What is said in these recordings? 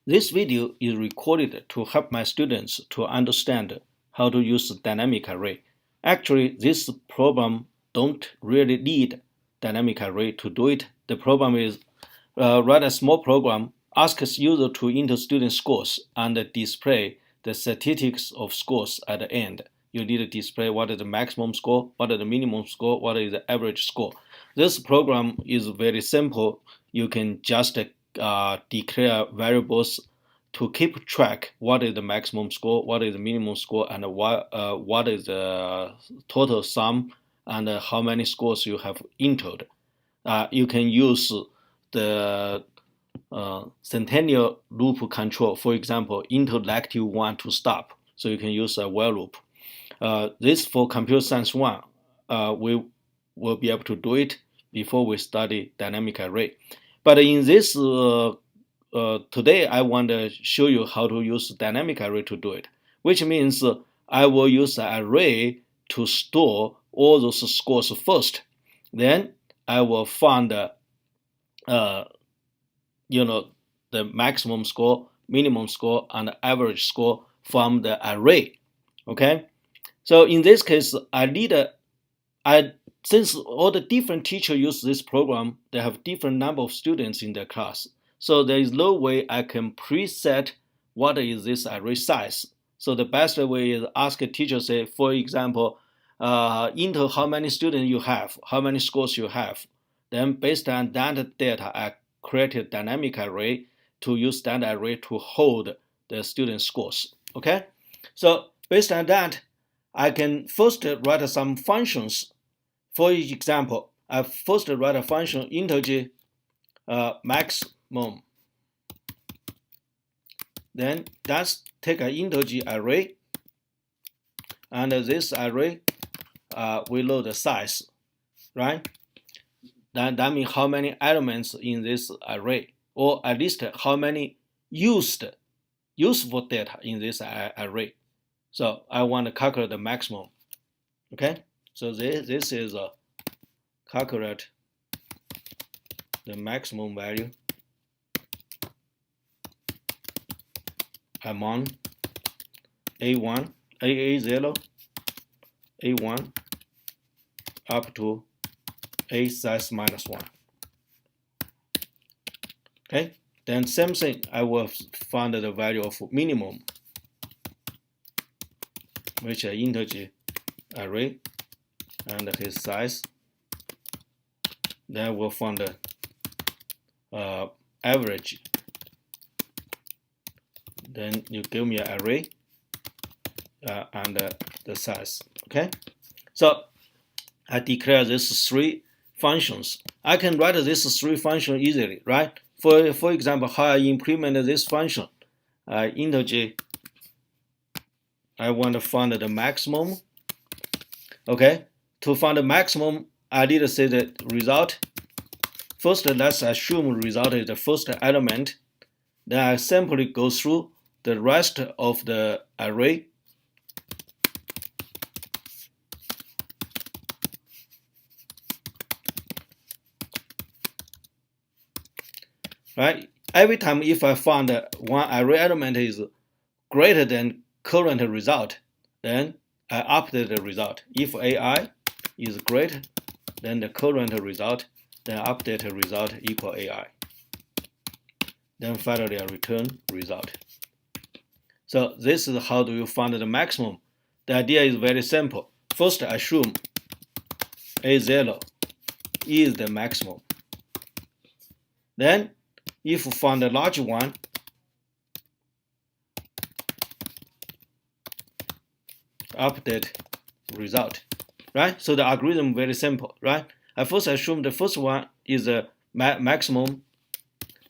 This video is recorded to help my students to understand how to use dynamic array. Actually, this problem don't really need dynamic array to do it. The problem is write a small program, asks user to enter student scores and display the statistics of scores at the end. You need to display what is the maximum score, what is the minimum score, what is the average score. This program is very simple. You can just declare variables to keep track what is the maximum score, what is the minimum score, and what is the total sum, and how many scores you have entered. You can use the centennial loop control. For example, enter lective 1 to stop. So you can use a while loop. This for computer science 1, we will be able to do it before we study dynamic array. But in this today, I want to show you how to use dynamic array to do it, which means I will use an array to store all those scores first. Then I will find the maximum score, minimum score, and average score from the array. Okay, so in this case, since all the different teachers use this program, they have different number of students in their class. So there is no way I can preset what is this array size. So the best way is ask a teacher, say, for example, enter how many students you have, how many scores you have. Then based on that data, I create a dynamic array to use that array to hold the student scores. Okay, so based on that, I can first write some functions. For example, I first write a function integer maximum. Then let's take an integer array, and this array we load the size, right? That means how many elements in this array, or at least how many useful data in this array. So I want to calculate the maximum. Okay, so this is a calculate the maximum value among A1, AA0, A1 up to A size minus 1. Okay, then same thing, I will find the value of minimum, which is integer array, and his size. Then we'll find the average. Then you give me an array and the size. Okay, so I declare these three functions. I can write this three functions easily, right? For example, how I implement this function, integer. I want to find the maximum. Okay, to find the maximum, I need to say the result. First, let's assume result is the first element. Then I simply go through the rest of the array. Right? Every time if I find one array element is greater than current result, then I update the result. If AI is greater than the current result, then update the result equal AI. Then finally I return result. So this is how do you find the maximum. The idea is very simple. First assume A0 is the maximum. Then if you find a large one, update result, right? So the algorithm very simple, right? I first assume the first one is a maximum.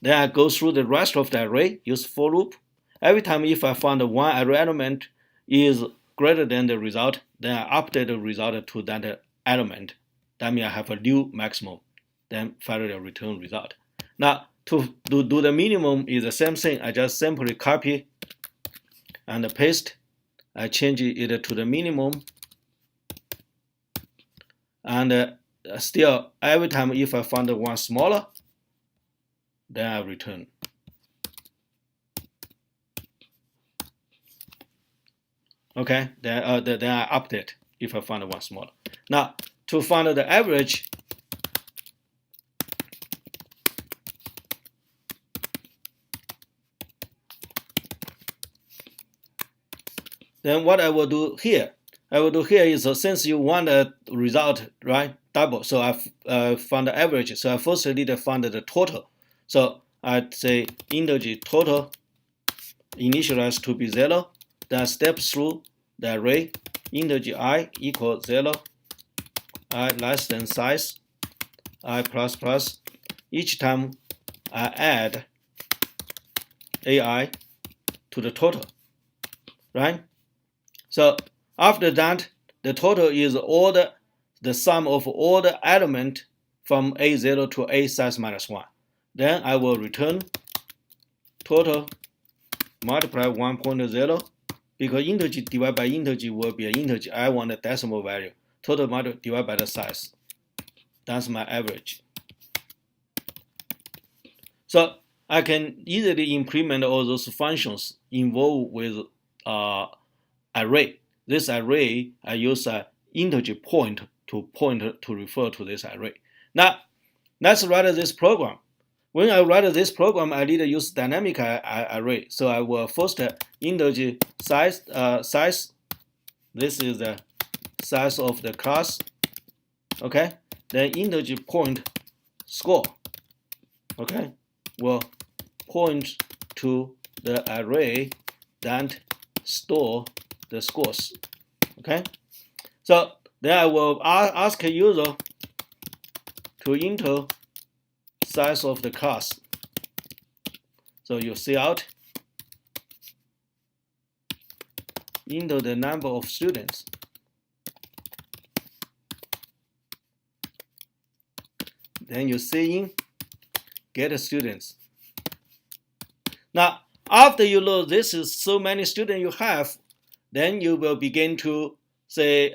Then I go through the rest of the array, use for loop. Every time if I find one array element is greater than the result, then I update the result to that element. That means I have a new maximum. Then finally I return result. Now to do the minimum is the same thing. I just simply copy and paste. I change it to the minimum. And still, every time if I find one smaller, then I return. Okay, then I update if I find one smaller. Now, to find the average, then what I will do here is since you want a result, right, double, so I found the average. So I first need to find the total. So I'd say integer total initialize to be 0. Then I step through the array integer I equals 0, I less than size, I plus plus. Each time I add AI to the total, right? So after that, the total is all the sum of all the element from A0 to A size minus 1. Then I will return total multiply 1.0 because integer divided by integer will be an integer. I want a decimal value. Total divided by the size. That's my average. So I can easily implement all those functions involved with array. This array, I use an integer point to refer to this array. Now, let's write this program. When I write this program, I need to use dynamic array. So I will first integer size. This is the size of the class. Okay. Then integer point score. Okay. Will point to the array that store the scores. Okay. So then I will ask a user to enter size of the class. So you see out enter the number of students. Then you see in get students. Now, after you know this is so many students you have, then you will begin to say,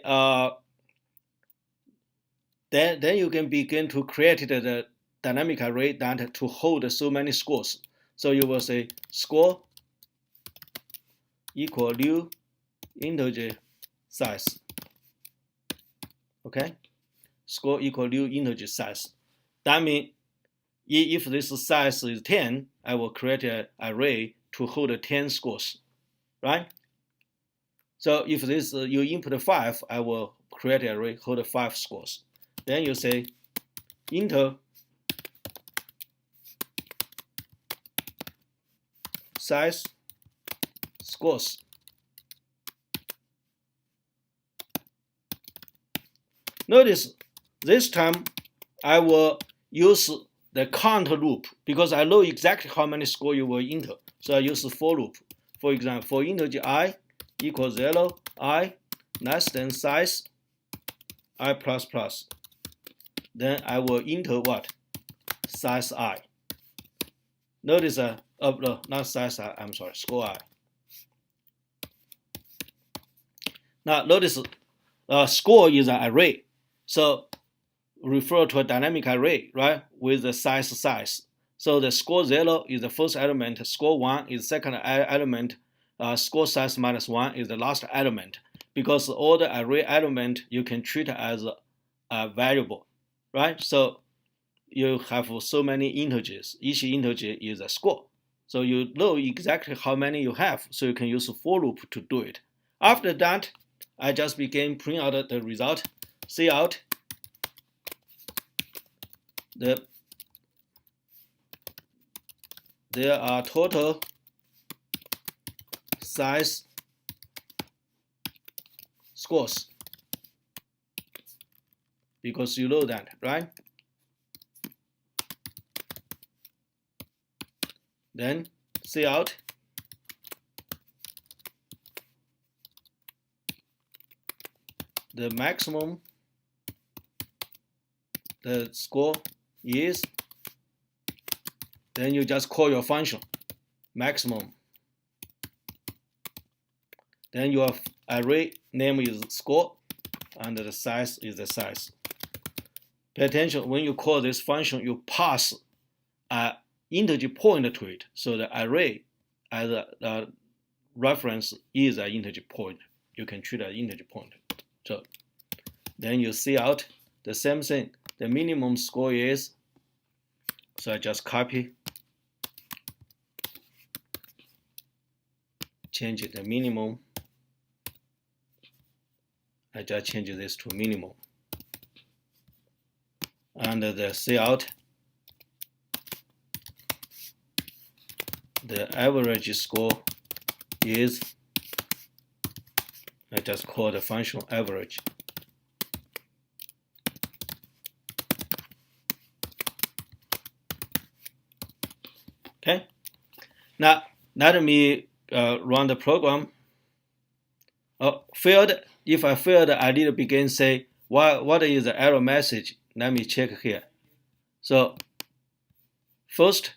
then you can begin to create the dynamic array that to hold so many scores. So you will say score equal new integer size. Okay, score equal new integer size. That means if this size is 10, I will create an array to hold 10 scores, right? So if this you input 5, I will create an array hold 5 scores. Then you say enter size scores. Notice this time I will use the count loop because I know exactly how many scores you will enter. So I use the for loop. For example, for integer I equals 0, I less than size, I plus plus. Then I will enter what? Size I. Notice no, not size I, I'm sorry, score I. Now notice score is an array. So refer to a dynamic array, right, with the size. So the score 0 is the first element, score 1 is the second element, score size minus 1 is the last element. Because all the array element you can treat as a variable, right? So you have so many integers. Each integer is a score. So you know exactly how many you have, so you can use a for loop to do it. After that, I just begin print out the result, see out there are total size scores because you know that, right? Then see out the maximum the score is, then you just call your function maximum. Then your array name is score and the size is the size. Pay attention, when you call this function, you pass an integer point to it. So the array as a reference is an integer point. you can treat an integer pointer. So then you see out the same thing. The minimum score is, so I just copy, change the minimum. I just change this to minimum. And the see out, the average score is, I just call the function average. Okay, now let me run the program. Failed. If I failed, I need to begin say what is the error message. Let me check here. So first,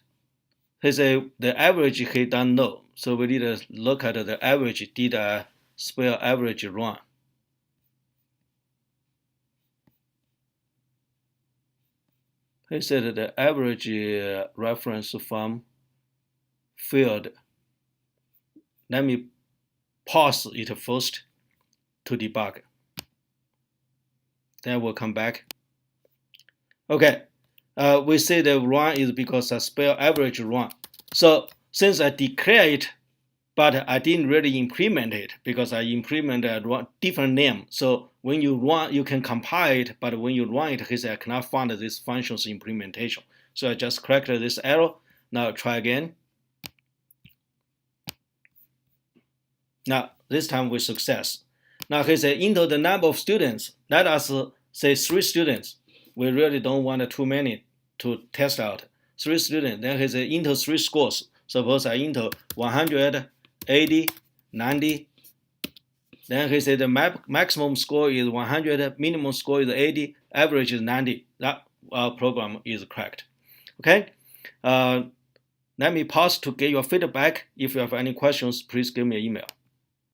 he say the average he don't know. So we need to look at the average. Did I spell average wrong? He said the average reference from failed. Let me pause it first to debug. Then we'll come back. Okay, we say the wrong is because I spell average wrong. So since I declare it, but I didn't really implement it because I implemented a different name. So when you run, you can compile it, but when you run it, he said I cannot find this function's implementation. So I just corrected this error. Now try again. Now this time with success. Now he said enter the number of students. Let us say 3 students. We really don't want too many to test out. 3 students. Then he said enter 3 scores. Suppose I enter 100, 80, 90. Then he said the maximum score is 100, minimum score is 80, average is 90. That program is correct. Okay. Let me pause to get your feedback. If you have any questions, please give me an email.